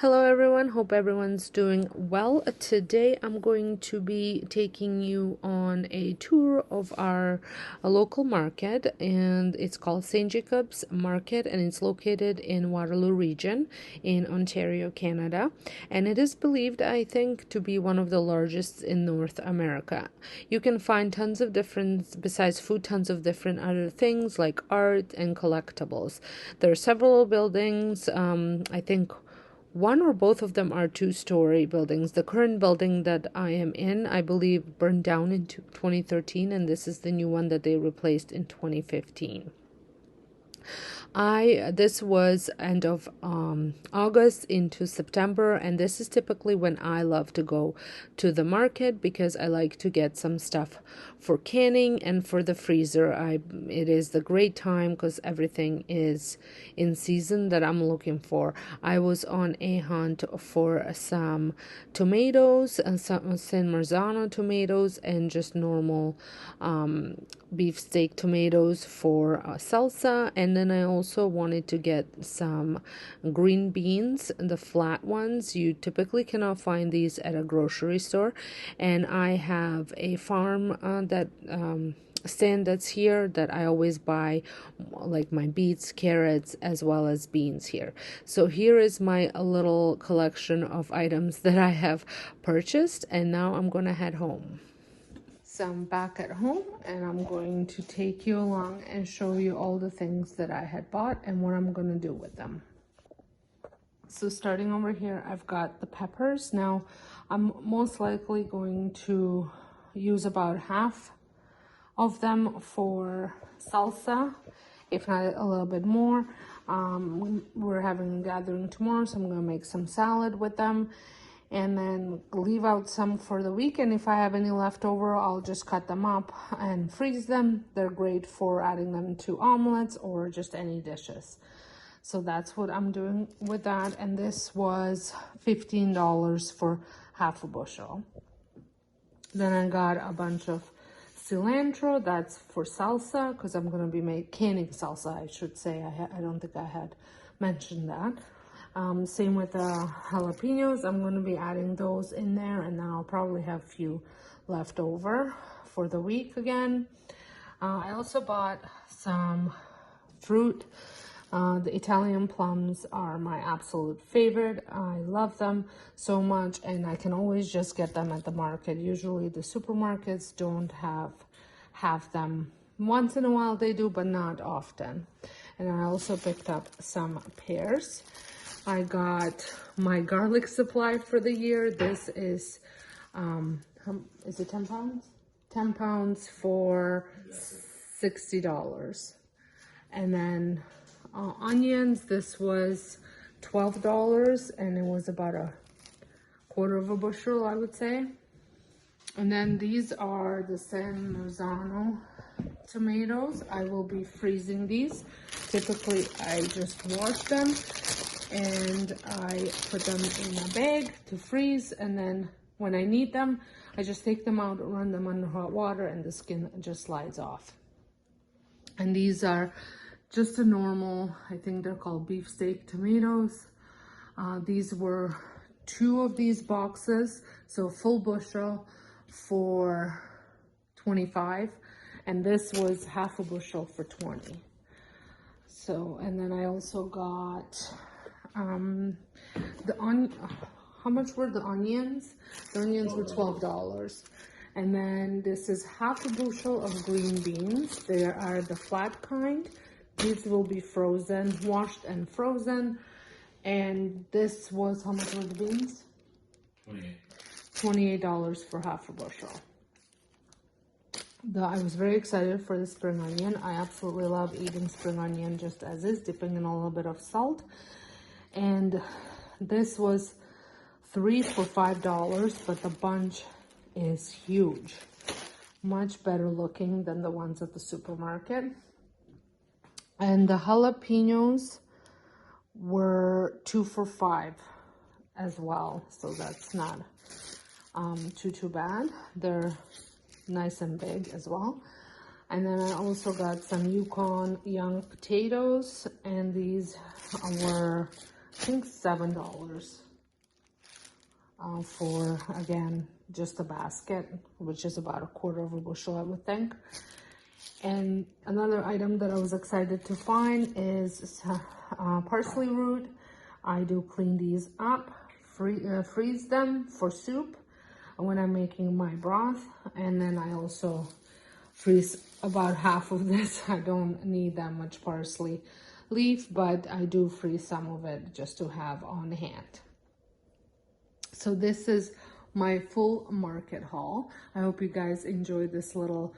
Hello everyone, hope everyone's doing well. Today I'm going to be taking you on a tour of our local market, and it's called St. Jacob's Market, and it's located in Waterloo region in Ontario, Canada, and it is believed, I think, to be one of the largest in North America. You can find tons of different, besides food, tons of different other things like art and collectibles. There are several buildings. I think one or both of them are two-story buildings. The current building that I am in, I believe, burned down in 2013, and this is the new one that they replaced in 2015. This was end of August into September, and this is typically when I love to go to the market because I like to get some stuff for canning and for the freezer. It is the great time because everything is in season that I'm looking for. I was on a hunt for some tomatoes and some San Marzano tomatoes and just normal beefsteak tomatoes for salsa, and then I also wanted to get some green beans, the flat ones. You typically cannot find these at a grocery store, and I have a farm stand that's here that I always buy like my beets, carrots, as well as beans here. So here is my little collection of items that I have purchased, and now I'm gonna head home. So I'm back at home, and I'm going to take you along and show you all the things that I had bought and what I'm going to do with them. So starting over here, I've got the peppers. Now, I'm most likely going to use about half of them for salsa, if not a little bit more. We're having a gathering tomorrow, so I'm going to make some salad with them. And then leave out some for the week, and if I have any left over, I'll just cut them up and freeze them. They're great for adding them to omelets or just any dishes. So that's what I'm doing with that, and this was $15 for half a bushel. Then I got a bunch of cilantro. That's for salsa, because I'm going to be canning salsa, I should say. I don't think I had mentioned that. Same with the jalapenos. I'm going to be adding those in there, and then I'll probably have a few left over for the week again. I also bought some fruit. The Italian plums are my absolute favorite. I love them so much, and I can always just get them at the market. Usually the supermarkets don't have them. Once in a while they do, but not often. And I also picked up some pears. I got my garlic supply for the year. This is it 10 pounds? 10 pounds for $60. And then onions, this was $12, and it was about a quarter of a bushel, I would say. And then these are the San Marzano tomatoes. I will be freezing these. Typically, I just wash them and I put them in a bag to freeze, and then when I need them, I just take them out, run them under hot water, and the skin just slides off. And these are just a normal, I think they're called beefsteak tomatoes. These were 2 of these boxes, so full bushel for $25, and this was half a bushel for $20. So, and then I also got how much were the onions? The onions were $12. And then this is half a bushel of green beans. They are the flat kind. These will be frozen, washed and frozen. And this was, how much were the beans? $28 for half a bushel. I was very excited for the spring onion. I absolutely love eating spring onion just as is, dipping in a little bit of salt. And this was 3 for $5, but the bunch is huge. Much better looking than the ones at the supermarket. And the jalapenos were 2 for $5 as well, so that's not too bad. They're nice and big as well. And then I also got some Yukon young potatoes, and these were, I think, $7. for, again, just a basket, which is about 1/4 of a bushel, I would think. And another item that I was excited to find is parsley root. I do clean these up, freeze them for soup when I'm making my broth, and then I also freeze about half of this. I don't need that much parsley leaf, but I do freeze some of it just to have on hand. So this is my full market haul. I hope you guys enjoyed this little...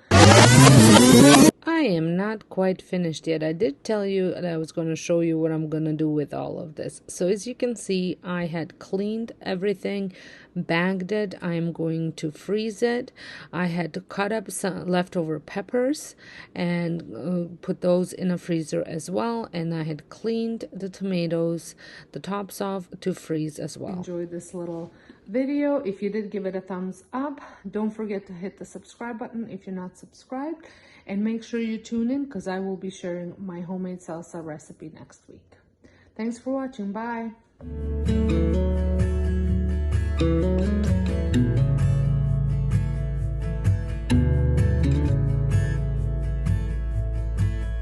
I am not quite finished yet. I did tell you that I was going to show you what I'm going to do with all of this. So as you can see, I had cleaned everything, bagged it. I am going to freeze it. I had to cut up some leftover peppers and put those in a freezer as well. And I had cleaned the tomatoes, the tops off, to freeze as well. Enjoy this little video. If you did, give it a thumbs up. Don't forget to hit the subscribe button if you're not subscribed, and make sure you tune in because I will be sharing my homemade salsa recipe next week. Thanks for watching. Bye.